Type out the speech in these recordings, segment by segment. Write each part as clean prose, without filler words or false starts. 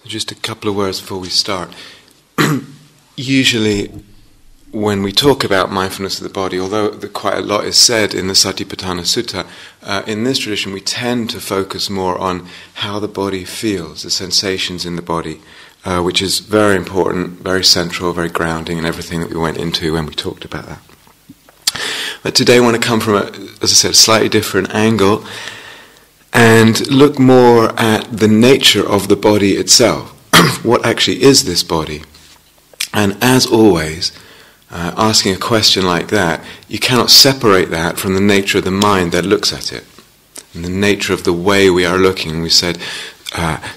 Just a couple of words before we start. Usually, when we talk about mindfulness of the body, although quite a lot is said in the Satipatthana Sutta, in this tradition we tend to focus more on how the body feels, the sensations in the body, which is very important, very central, very grounding, and everything that we went into when we talked about that. But today I want to come from, as I said, a slightly different angle and look more at the nature of the body itself. What actually is this body? And as always, asking a question like that, you cannot separate that from the nature of the mind that looks at it, and the nature of the way we are looking. We said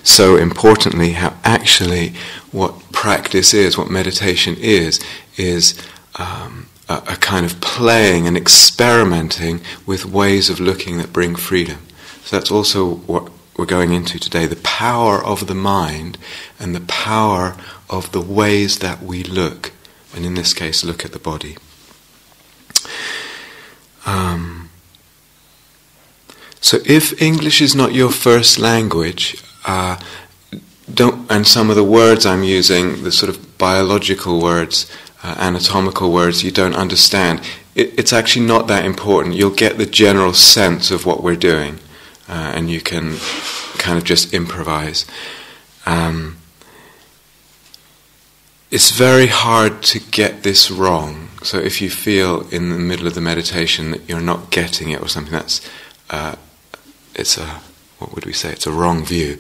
so importantly how actually what practice is, what meditation is a kind of playing and experimenting with ways of looking that bring freedom. So that's also what we're going into today, the power of the mind and the power of the ways that we look, and in this case look at the body. So if English is not your first language, and some of the words I'm using, the sort of biological words, anatomical words, you don't understand, it's actually not that important. You'll get the general sense of what we're doing. And you can kind of just improvise. It's very hard to get this wrong. So if you feel in the middle of the meditation that you're not getting it or something, that's what would we say? It's a wrong view.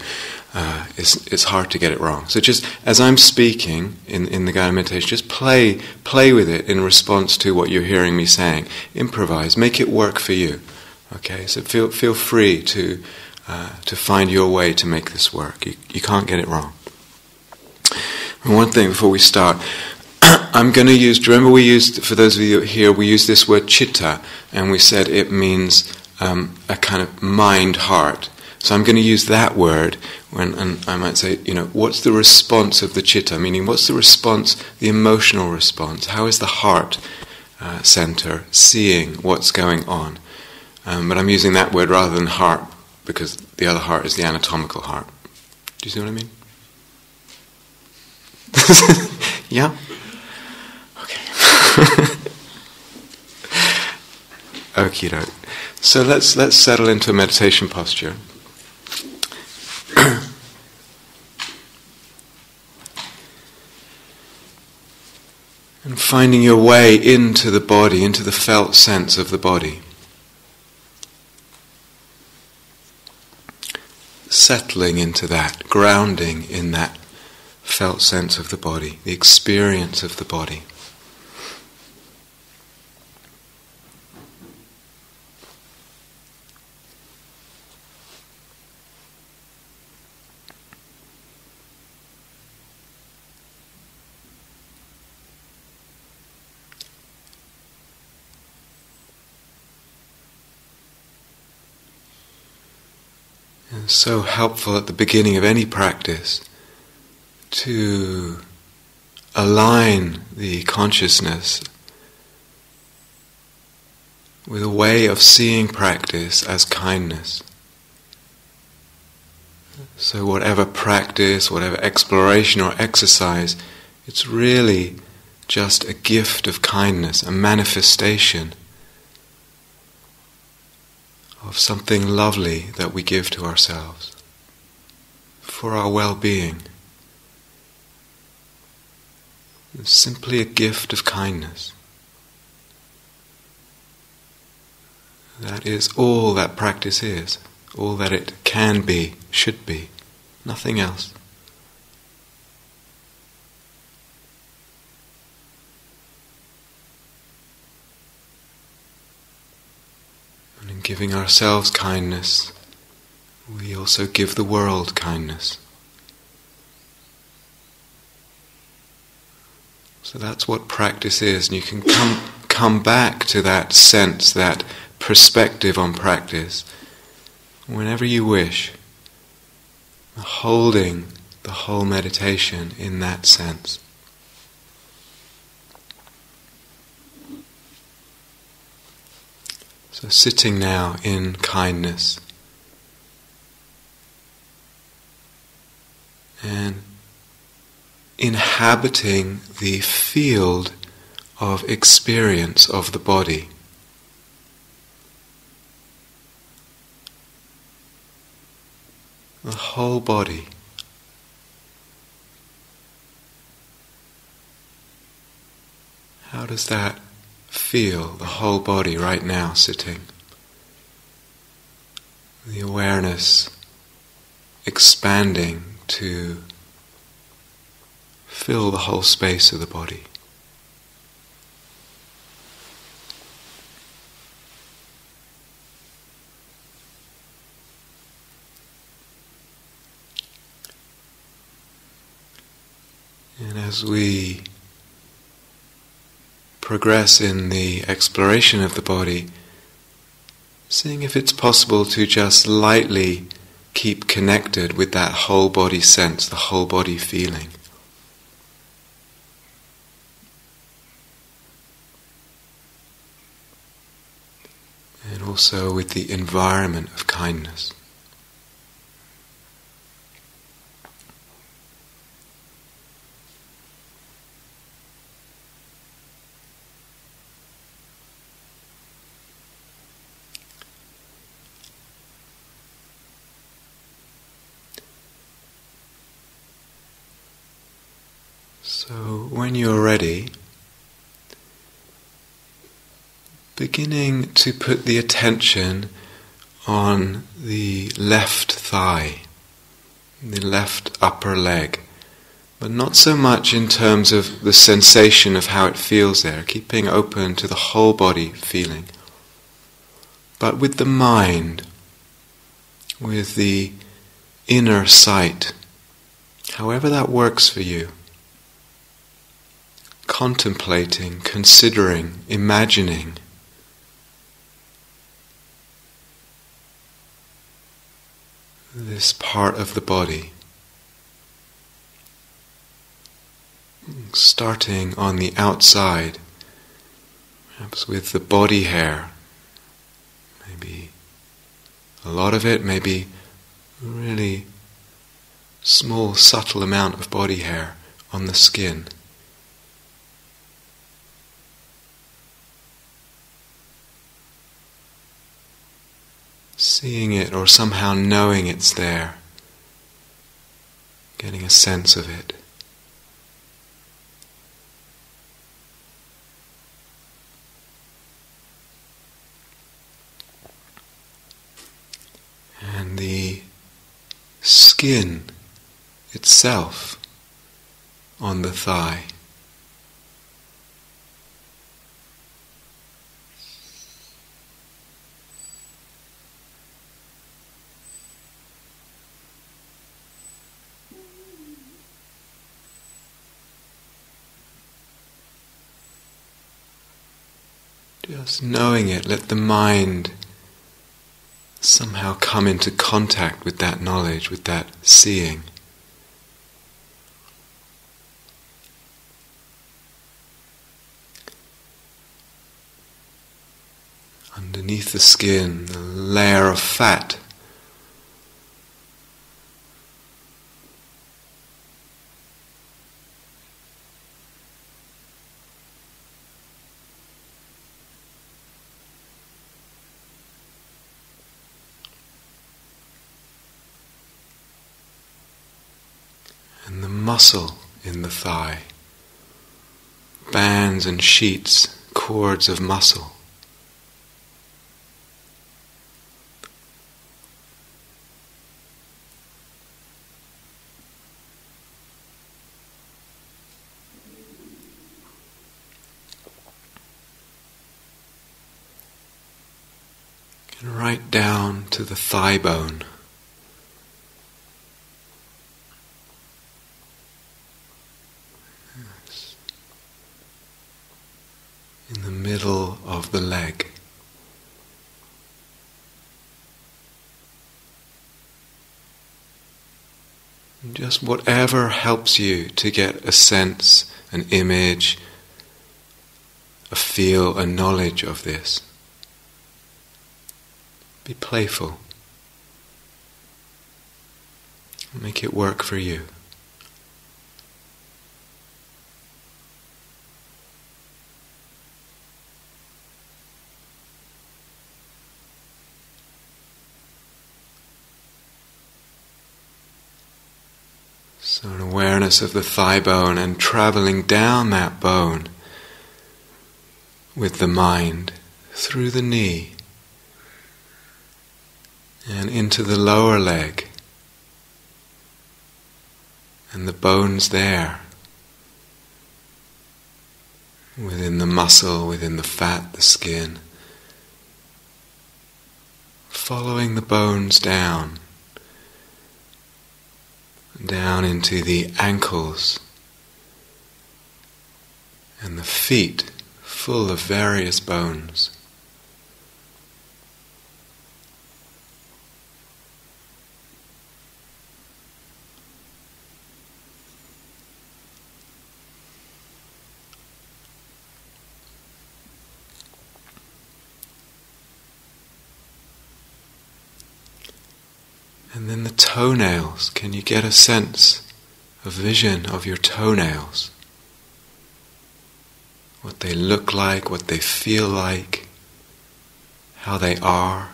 It's hard to get it wrong. So just as I'm speaking in the Gaia meditation, just play with it in response to what you're hearing me saying. Improvise. Make it work for you. Okay, so feel free to find your way to make this work. You can't get it wrong. And one thing before we start, I'm going to use. Do you remember we used, for those of you here, we used this word chitta, and we said it means a kind of mind, heart. So I'm going to use that word and I might say, what's the response of the chitta? Meaning, what's the response, the emotional response? How is the heart center seeing what's going on? But I'm using that word rather than heart because the other heart is the anatomical heart. Do you see what I mean? Yeah? Okay. Okie doke. So let's settle into a meditation posture. And finding your way into the body, into the felt sense of the body. Settling into that, grounding in that felt sense of the body, the experience of the body. And so helpful at the beginning of any practice to align the consciousness with a way of seeing practice as kindness. So whatever practice, whatever exploration or exercise, it's really just a gift of kindness, a manifestation of something lovely that we give to ourselves for our well-being. It's simply a gift of kindness. That is all that practice is, all that it can be, should be, nothing else. And in giving ourselves kindness, we also give the world kindness. So that's what practice is, and you can come back to that sense, that perspective on practice, whenever you wish, holding the whole meditation in that sense. So sitting now in kindness, and inhabiting the field of experience of the body. The whole body. How does that feel, the whole body right now sitting? The awareness expanding to fill the whole space of the body. And as we progress in the exploration of the body, seeing if it's possible to just lightly keep connected with that whole body sense, the whole body feeling. And also with the environment of kindness. So when you're ready, beginning to put the attention on the left thigh, the left upper leg, but not so much in terms of the sensation of how it feels there, keeping open to the whole body feeling, but with the mind, with the inner sight, however that works for you. Contemplating, considering, imagining this part of the body, starting on the outside, perhaps with the body hair, maybe a lot of it, maybe a really small, subtle amount of body hair on the skin. Seeing it or somehow knowing it's there, getting a sense of it. And the skin itself on the thigh. Just knowing it, let the mind somehow come into contact with that knowledge, with that seeing. Underneath the skin, the layer of fat. And the muscle in the thigh, bands and sheets, cords of muscle. And right down to the thigh bone. In the middle of the leg. And just whatever helps you to get a sense, an image, a feel, a knowledge of this. Be playful. Make it work for you. So an awareness of the thigh bone and traveling down that bone with the mind through the knee and into the lower leg and the bones there, within the muscle, within the fat, the skin, following the bones down into the ankles and the feet full of various bones. And then the toenails. Can you get a sense, a vision of your toenails? What they look like, what they feel like, how they are.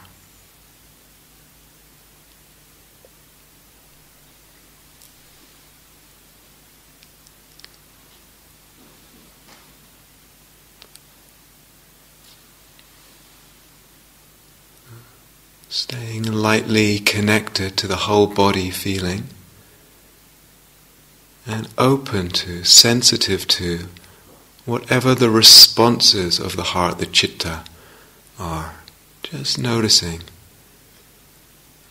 Staying lightly connected to the whole body feeling and open to, sensitive to whatever the responses of the heart, the citta, are. Just noticing.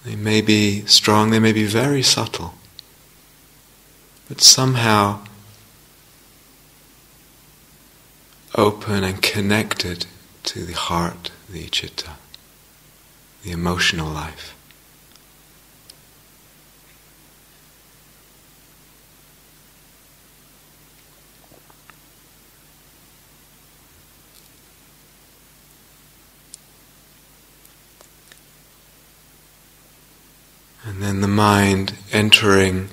They may be strong, they may be very subtle, but somehow open and connected to the heart, the citta, the emotional life. And then the mind entering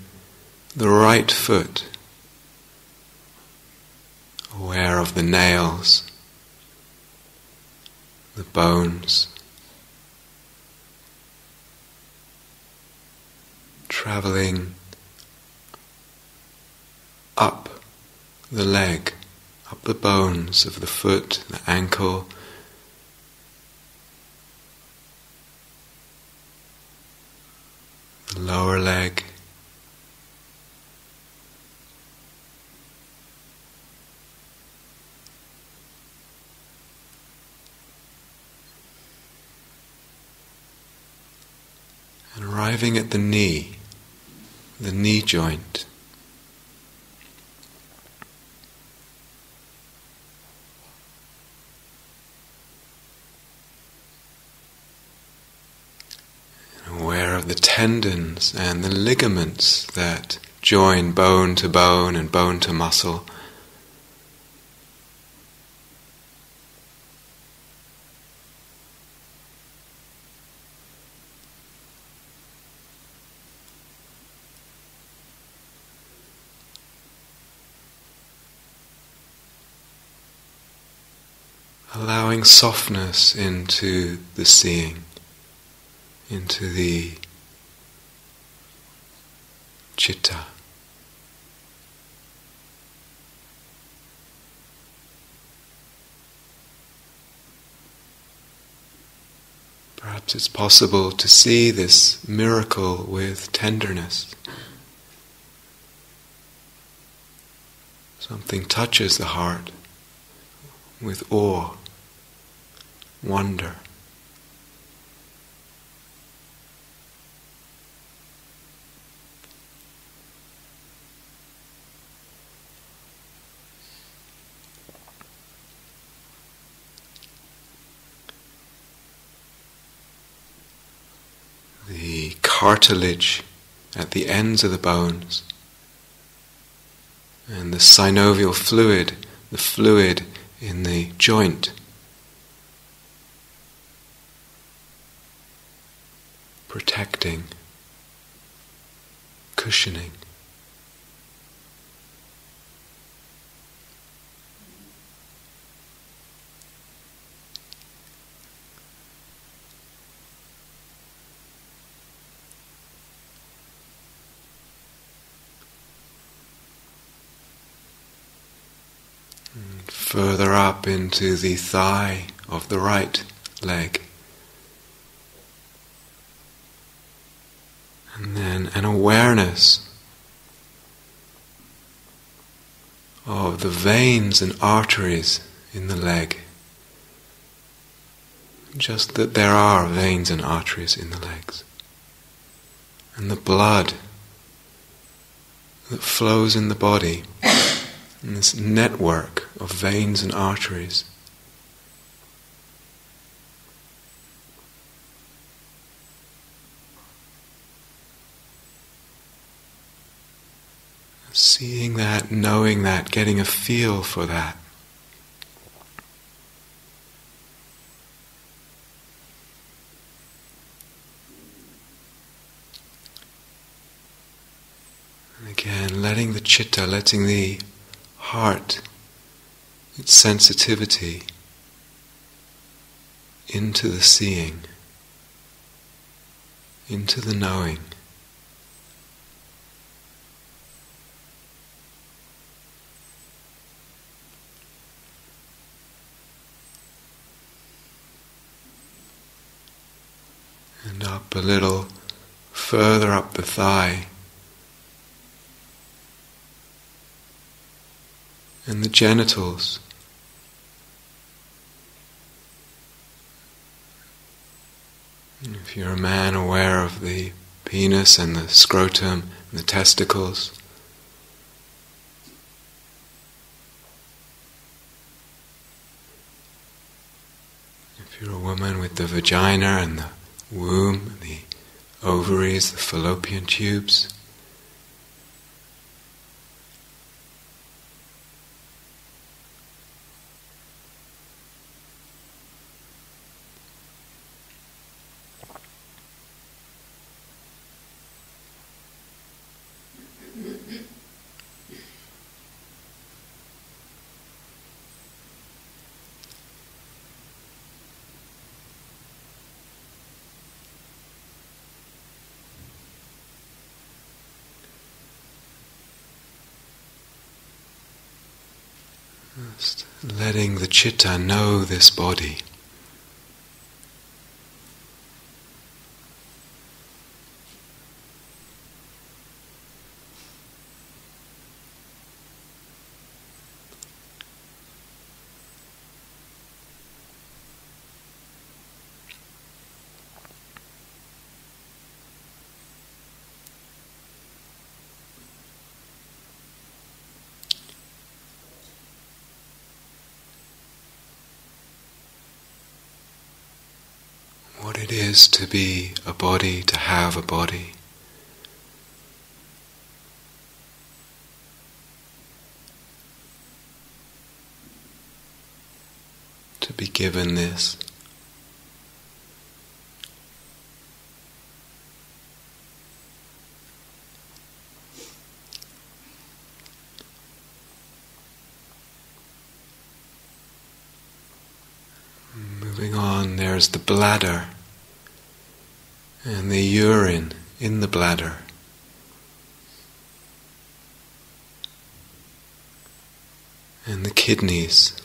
the right foot, aware of the nails, the bones, traveling up the leg, up the bones of the foot, the ankle, the lower leg, and arriving at the knee joint. Aware of the tendons and the ligaments that join bone to bone and bone to muscle. Allowing softness into the seeing, into the citta. Perhaps it's possible to see this miracle with tenderness. Something touches the heart with awe, wonder. The cartilage at the ends of the bones and the synovial fluid, the fluid in the joint, protecting, cushioning. further up into the thigh of the right leg. And then an awareness of the veins and arteries in the leg. Just that there are veins and arteries in the legs. And the blood that flows in the body, and this network of veins and arteries. Seeing that, knowing that, getting a feel for that. And again, letting the chitta, letting the heart, its sensitivity into the seeing, into the knowing. And up a little further up the thigh. And the genitals. And if you're a man, aware of the penis and the scrotum and the testicles. If you're a woman, with the vagina and the womb, the ovaries, the fallopian tubes. Just letting the chitta know this body. What it is to be a body, to have a body. To be given this. Moving on, there's the bladder and the urine in the bladder. And the kidneys.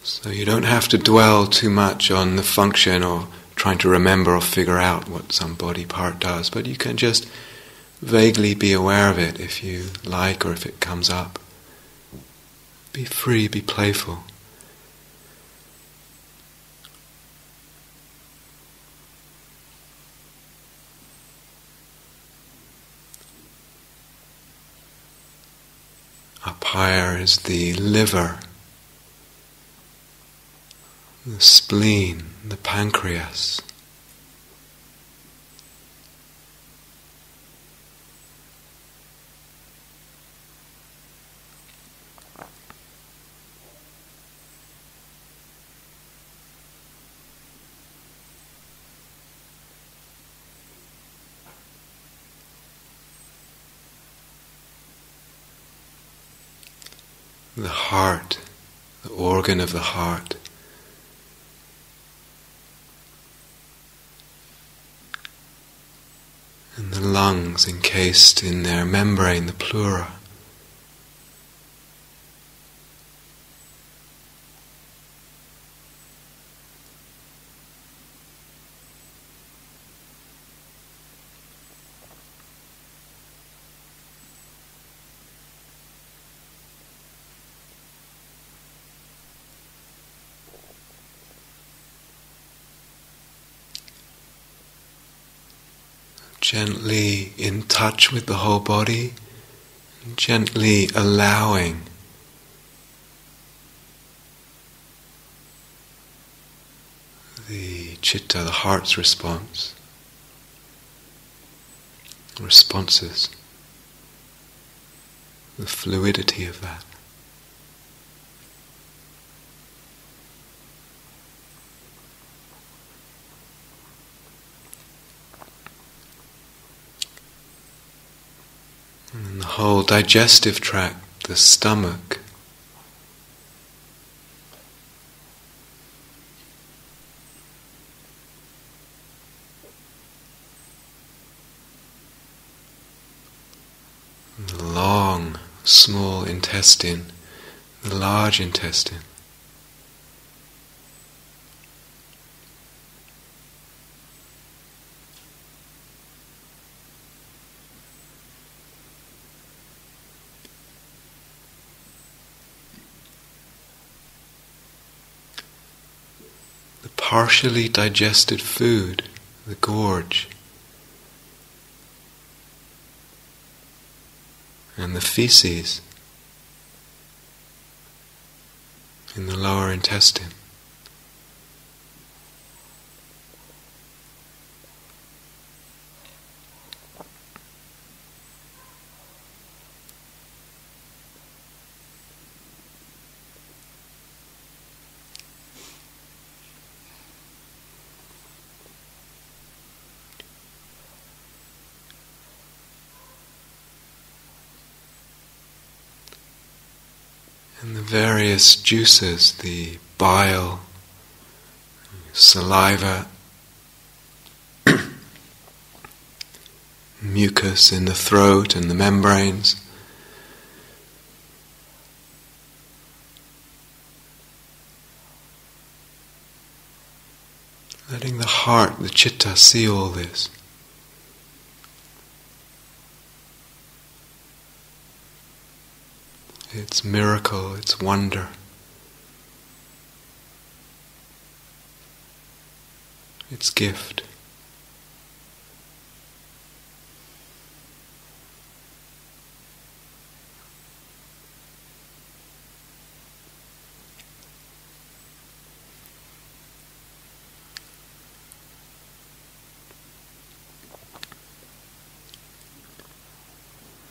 So you don't have to dwell too much on the function or trying to remember or figure out what some body part does, but you can just vaguely be aware of it if you like, or if it comes up. Be free, be playful. Up higher is the liver, the spleen, the pancreas. The heart, the organ of the heart. And the lungs encased in their membrane, the pleura. Gently in touch with the whole body, gently allowing the citta, the heart's responses, the fluidity of that. And the whole digestive tract, the stomach, and the long, small intestine, the large intestine. Partially digested food, the gorge, and the feces in the lower intestine. And the various juices, the bile, saliva, mucus in the throat and the membranes. Letting the heart, the citta, see all this. Its miracle, its wonder, its gift.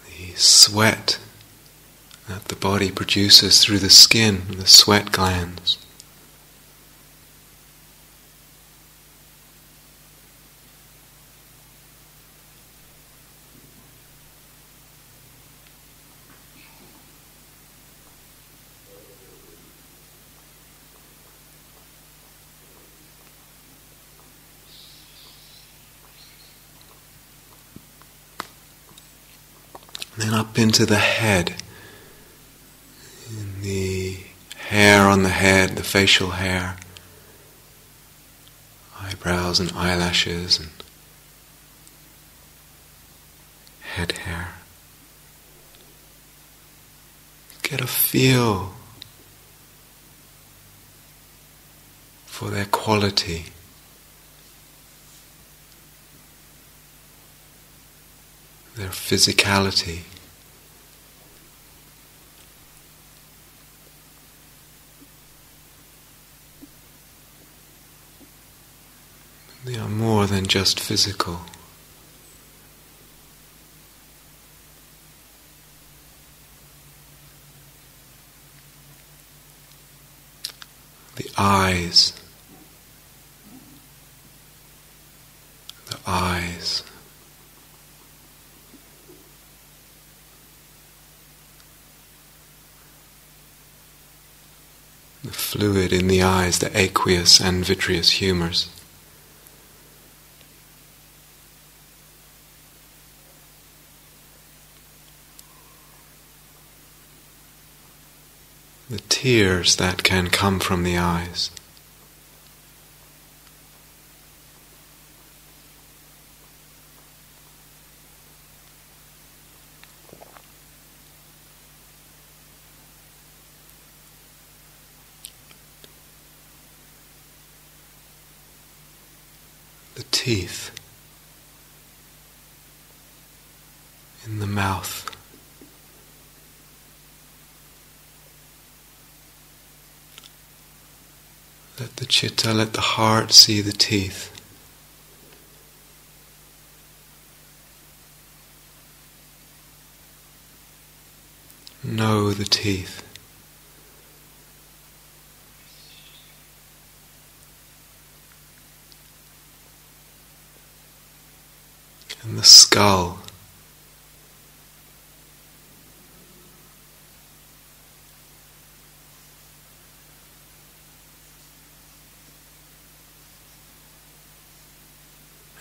The sweat that the body produces through the skin, the sweat glands. Then up into the head. The hair on the head, the facial hair, eyebrows and eyelashes and head hair. Get a feel for their quality. Their physicality. They are more than just physical. The eyes. The eyes. The fluid in the eyes, the aqueous and vitreous humours. tears that can come from the eyes. The teeth in the mouth. Let the citta, let the heart see the teeth. Know the teeth. And the skull.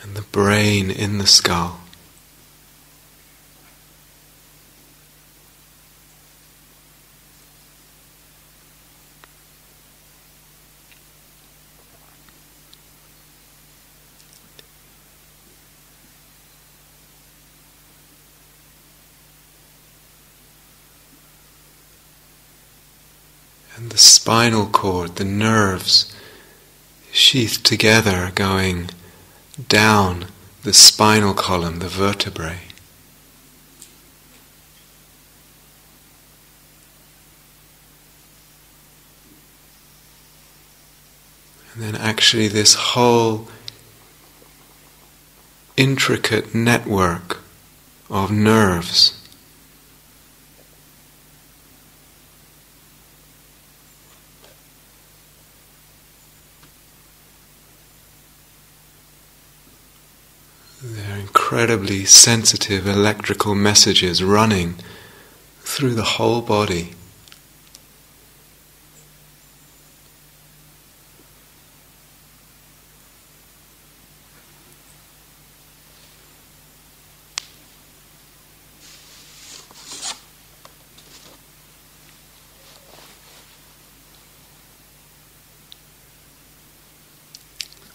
And the brain in the skull. And the spinal cord, the nerves, sheathed together, going down the spinal column, the vertebrae. And then actually this whole intricate network of nerves they're incredibly sensitive electrical messages running through the whole body.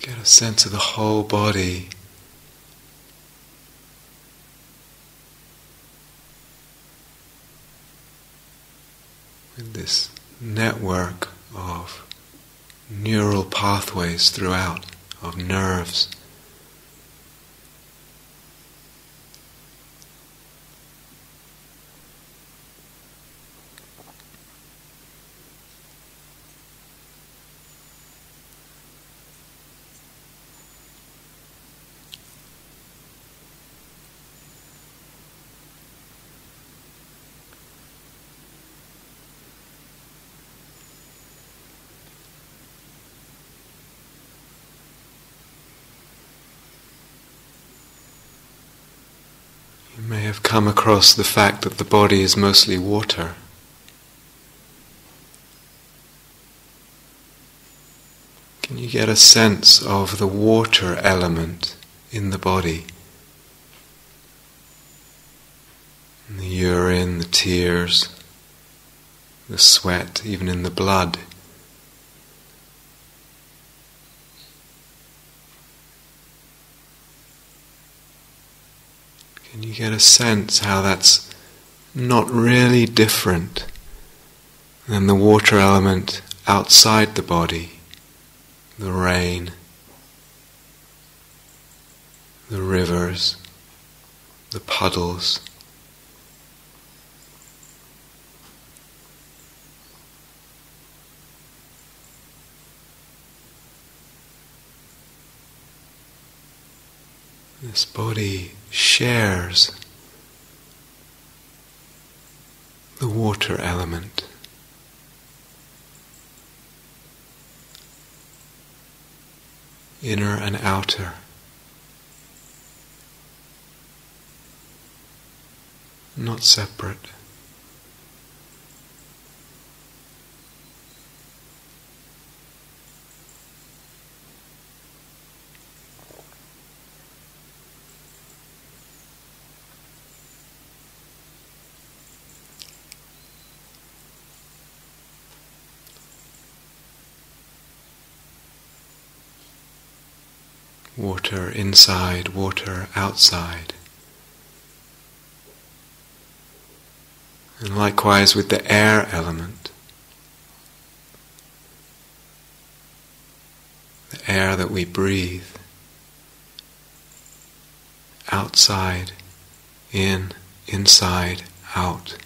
Get a sense of the whole body. With this network of neural pathways throughout, of nerves. You may have come across the fact that the body is mostly water. Can you get a sense of the water element in the body? In the urine, the tears, the sweat, even in the blood. Can you get a sense how that's not really different than the water element outside the body? The rain, the rivers, the puddles. This body shares the water element. Inner and outer. Not separate. Water inside, water outside. And likewise with the air element. The air that we breathe. Outside, in, inside, out.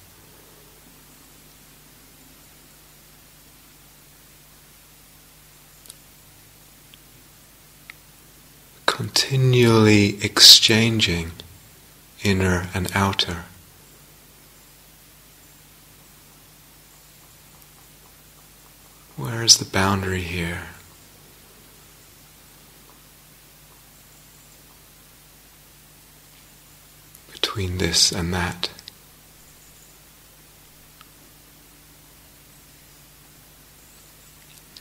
Continually exchanging inner and outer. Where is the boundary here? Between this and that.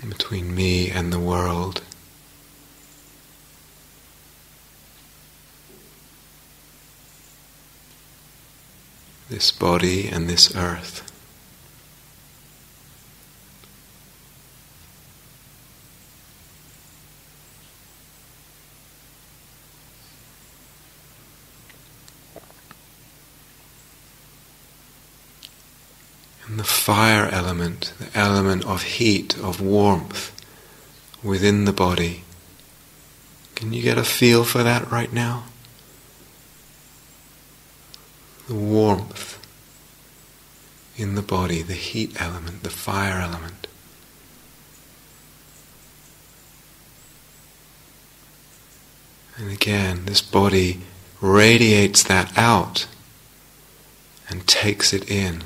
Between me and the world. This body and this earth. And the fire element, the element of heat, of warmth within the body. Can you get a feel for that right now? The warmth in the body, the heat element, the fire element. And again, this body radiates that out and takes it in,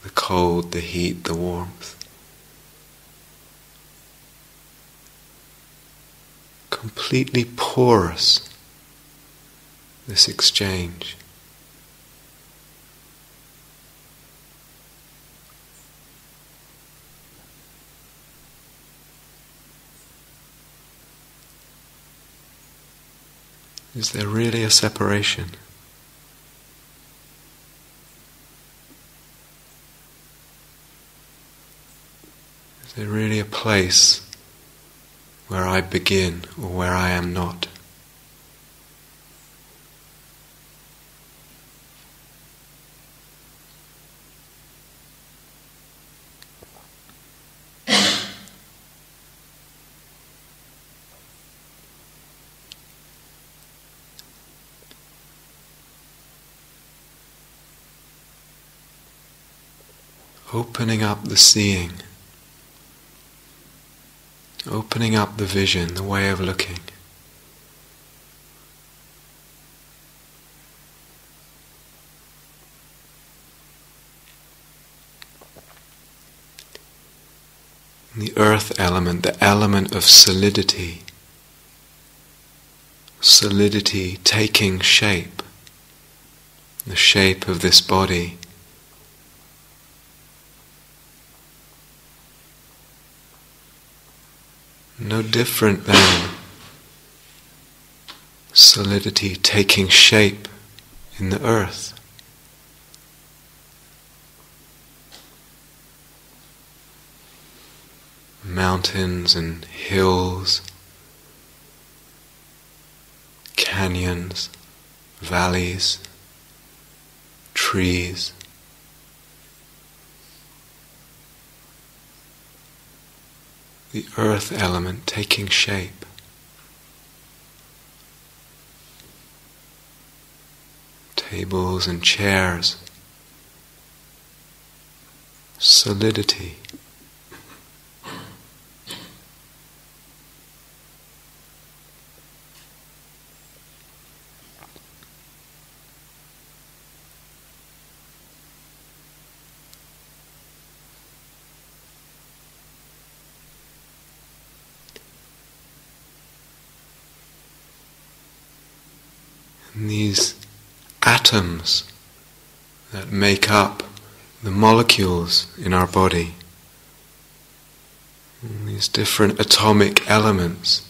the cold, the heat, the warmth. Completely porous, this exchange. Is there really a separation? Is there really a place where I begin or where I am not? Opening up the seeing, opening up the vision, the way of looking. And the earth element, the element of solidity, solidity taking shape, the shape of this body. No different than solidity taking shape in the earth. Mountains and hills, canyons, valleys, trees. The earth element taking shape. Tables and chairs. Solidity. And these atoms that make up the molecules in our body, and these different atomic elements,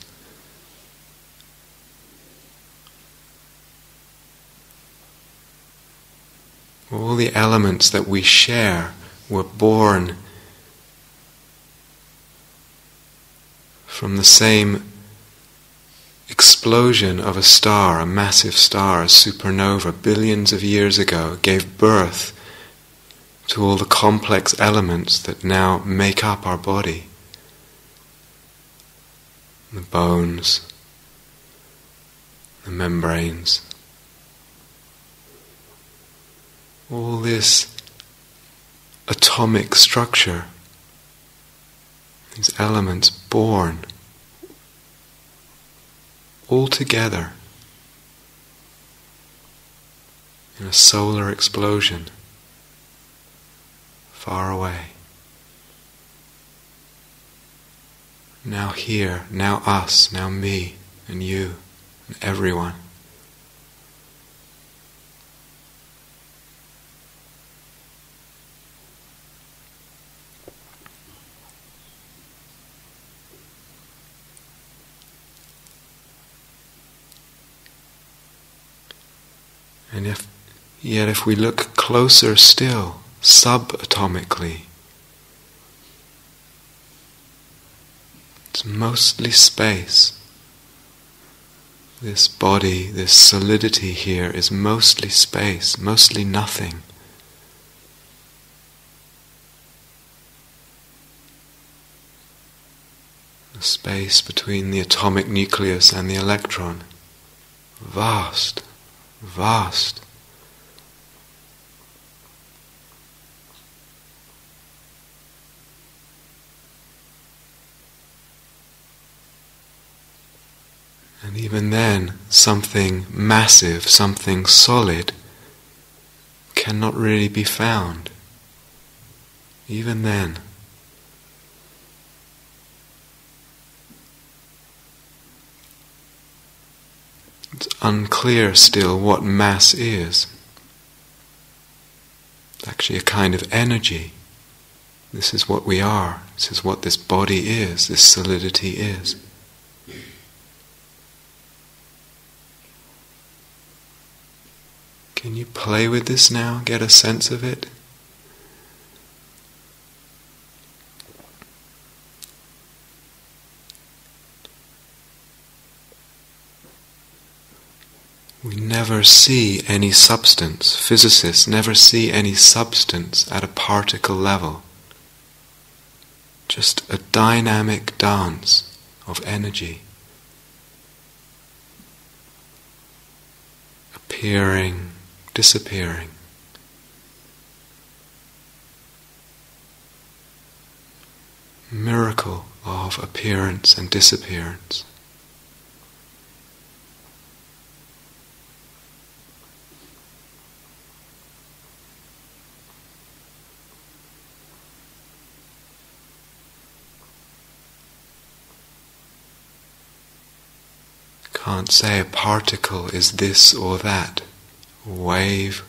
all the elements that we share were born from the same explosion of a star, a massive star, a supernova, billions of years ago, gave birth to all the complex elements that now make up our body. The bones, the membranes, all this atomic structure, these elements born all together in a solar explosion far away. Now here, now us, now me and you and everyone. And yet if we look closer still, subatomically, it's mostly space. This body, this solidity here is mostly space, mostly nothing. The space between the atomic nucleus and the electron. Vast, vast. And even then, something massive, something solid, cannot really be found. Even then. It's unclear still what mass is. It's actually a kind of energy. This is what we are. This is what this body is, this solidity is. Can you play with this now? Get a sense of it? We never see any substance. Physicists never see any substance at a particle level. Just a dynamic dance of energy. Appearing, disappearing. Miracle of appearance and disappearance. Can't say a particle is this or that, a wave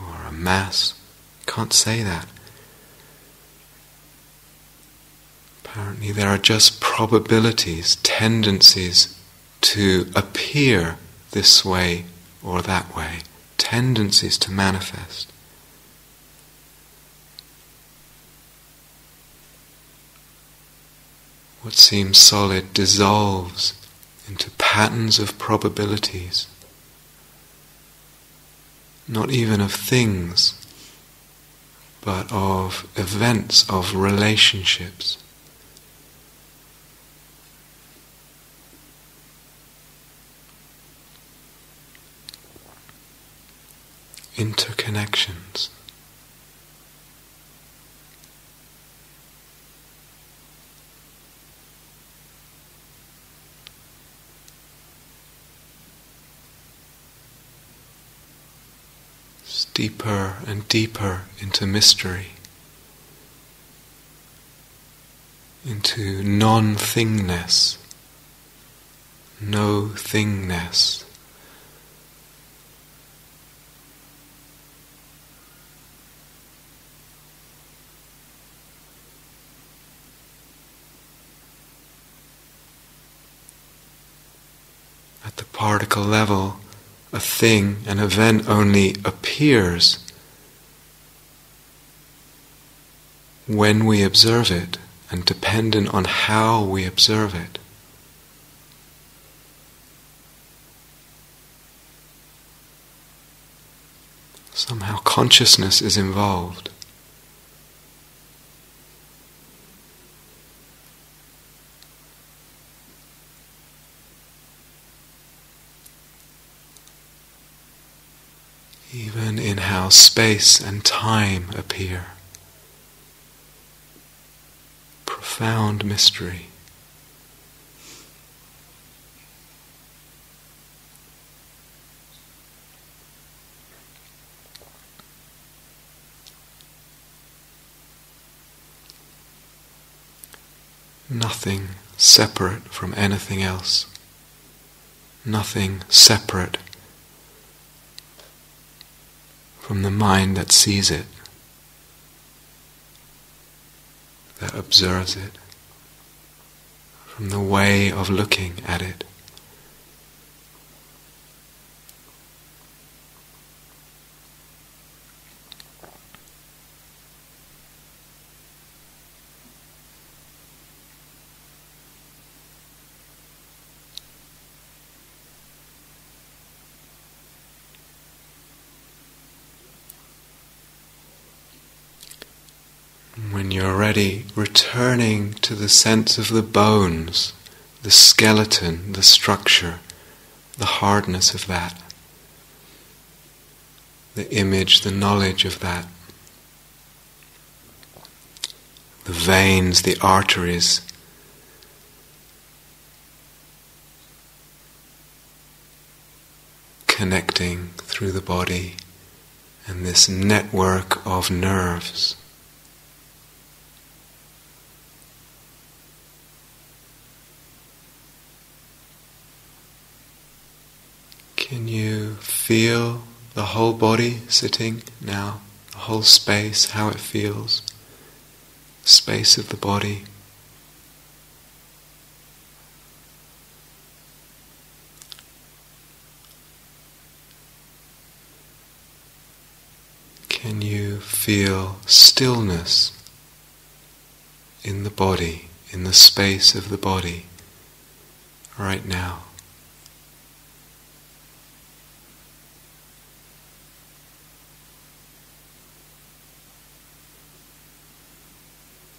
or a mass. Can't say that. Apparently there are just probabilities, tendencies to appear this way or that way, tendencies to manifest. What seems solid dissolves into patterns of probabilities, not even of things, but of events, of relationships. Interconnections. Deeper and deeper into mystery, into non-thingness, no-thingness. At the particle level, a thing, an event only appears when we observe it and dependent on how we observe it. Somehow consciousness is involved. Even in how space and time appear. Profound mystery. Nothing separate from anything else. Nothing separate from the mind that sees it, that observes it, from the way of looking at it. When you're ready, returning to the sense of the bones, the skeleton, the structure, the hardness of that, the image, the knowledge of that, the veins, the arteries, connecting through the body, and this network of nerves. Can you feel the whole body sitting now? The whole space, how it feels? Space of the body. Can you feel stillness in the body, in the space of the body, right now?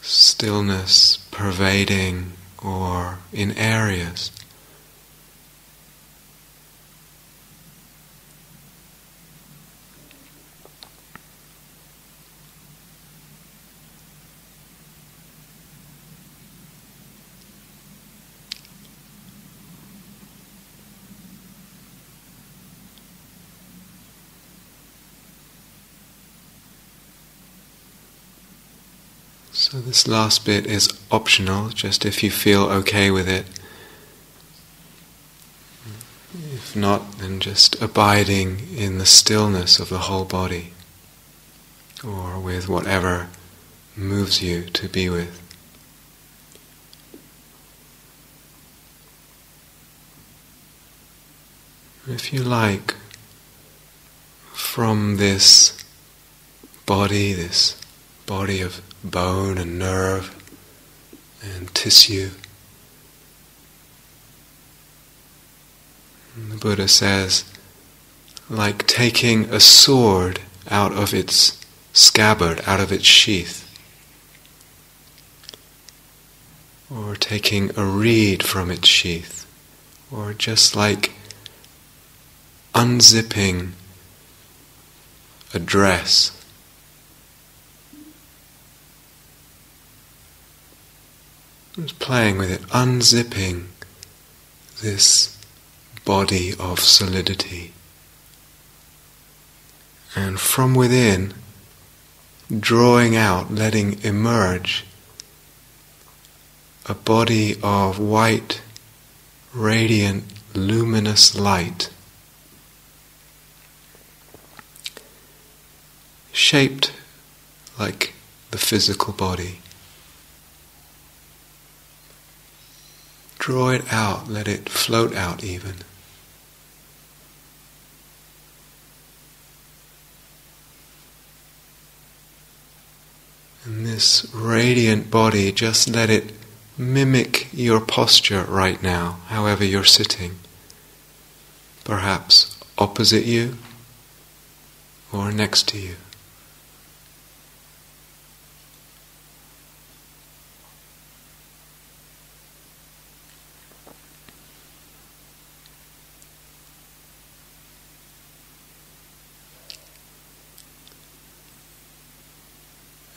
Stillness pervading or in areas. So this last bit is optional, just if you feel okay with it. If not, then just abiding in the stillness of the whole body, or with whatever moves you to be with. If you like, from this body of bone and nerve and tissue, and the Buddha says, like taking a sword out of its scabbard, out of its sheath, or taking a reed from its sheath, or just like unzipping a dress. Just playing with it, unzipping this body of solidity. And from within, drawing out, letting emerge a body of white, radiant, luminous light, shaped like the physical body. Draw it out, let it float out even. And this radiant body, just let it mimic your posture right now, however you're sitting. Perhaps opposite you, or next to you.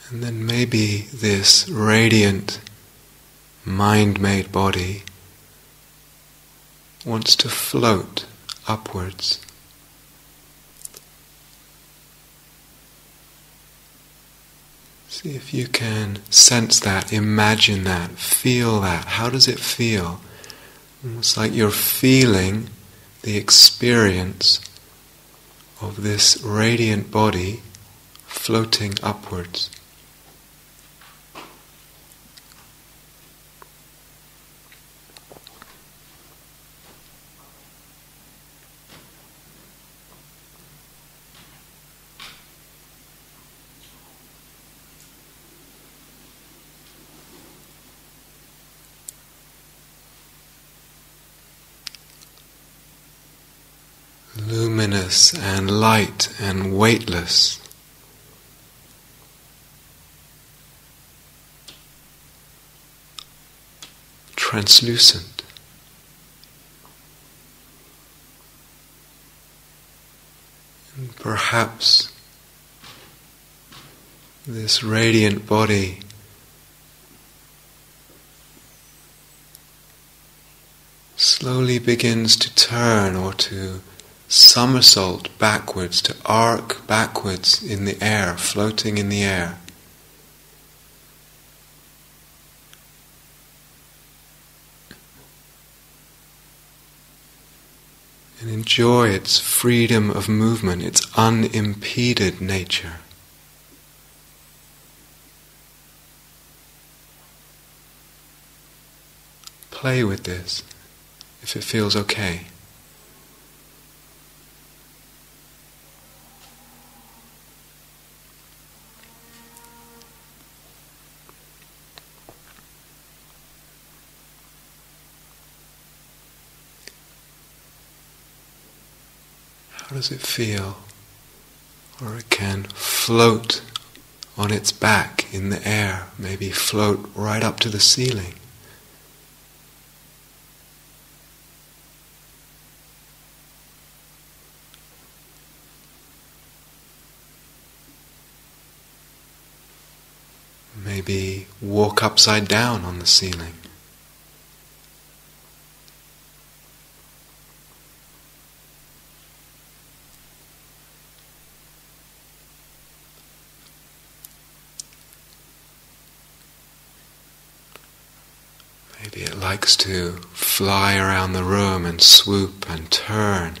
And then maybe this radiant, mind-made body wants to float upwards. See if you can sense that, imagine that, feel that. How does it feel? Almost like you're feeling the experience of this radiant body floating upwards. Luminous and light and weightless. Translucent. And perhaps this radiant body slowly begins to turn or to somersault backwards, to arc backwards in the air, floating in the air. And enjoy its freedom of movement, its unimpeded nature. Play with this, if it feels okay. How does it feel? Or it can float on its back in the air, maybe float right up to the ceiling. Maybe walk upside down on the ceiling. Maybe it likes to fly around the room and swoop and turn.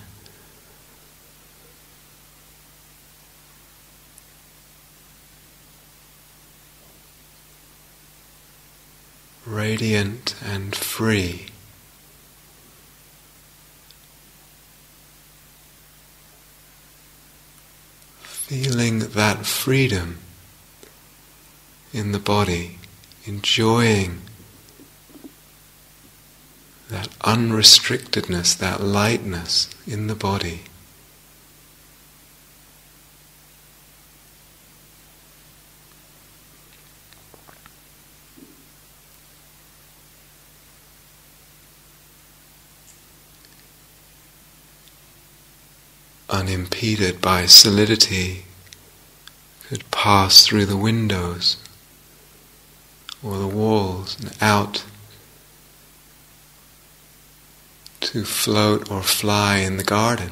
Radiant and free. Feeling that freedom in the body, enjoying that unrestrictedness, that lightness in the body. Unimpeded by solidity, could pass through the windows or the walls and out to float or fly in the garden.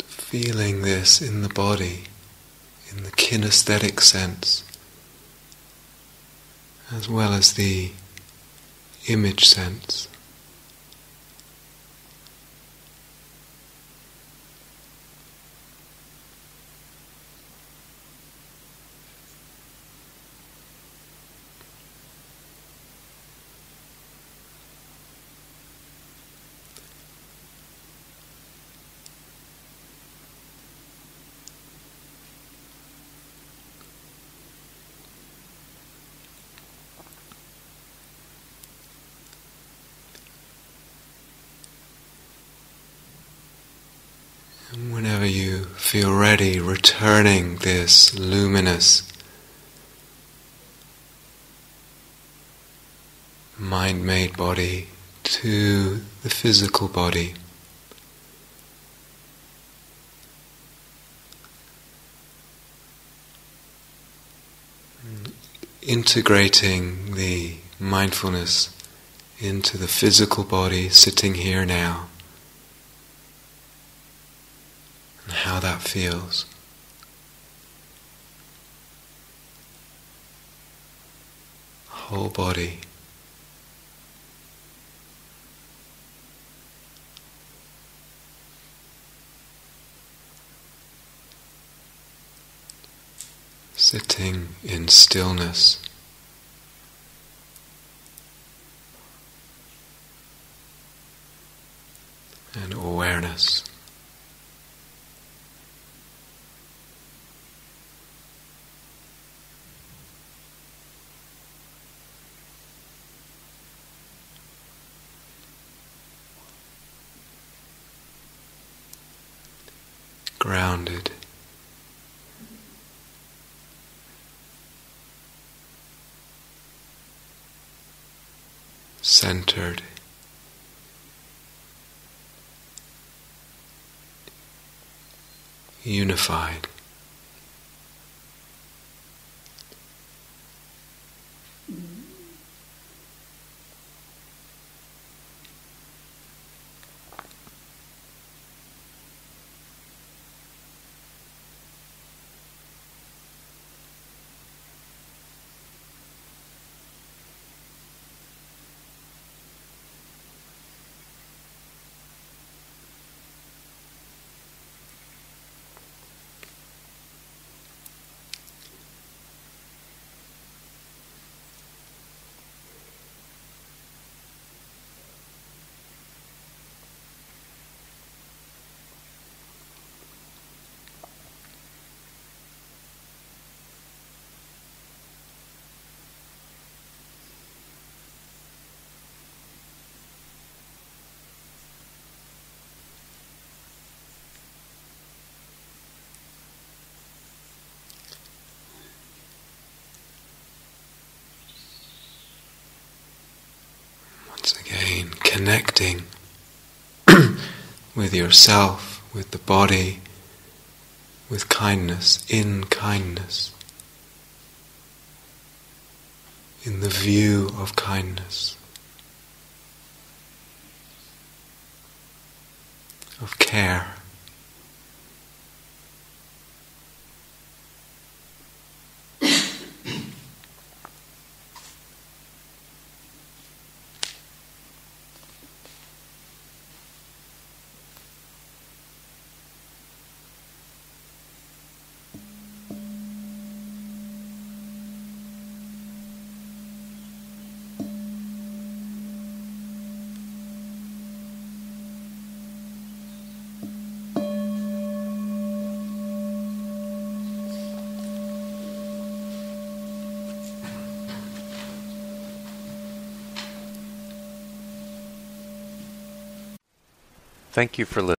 Feeling this in the body, in the kinesthetic sense, as well as the image sense. feel ready, returning this luminous mind-made body to the physical body. Integrating the mindfulness into the physical body, sitting here now, and how that feels. Whole body. Sitting in stillness. And awareness. Grounded. Centered. Unified. Once again, connecting with yourself, with the body, with kindness, in the view of kindness, of care. Thank you for listening.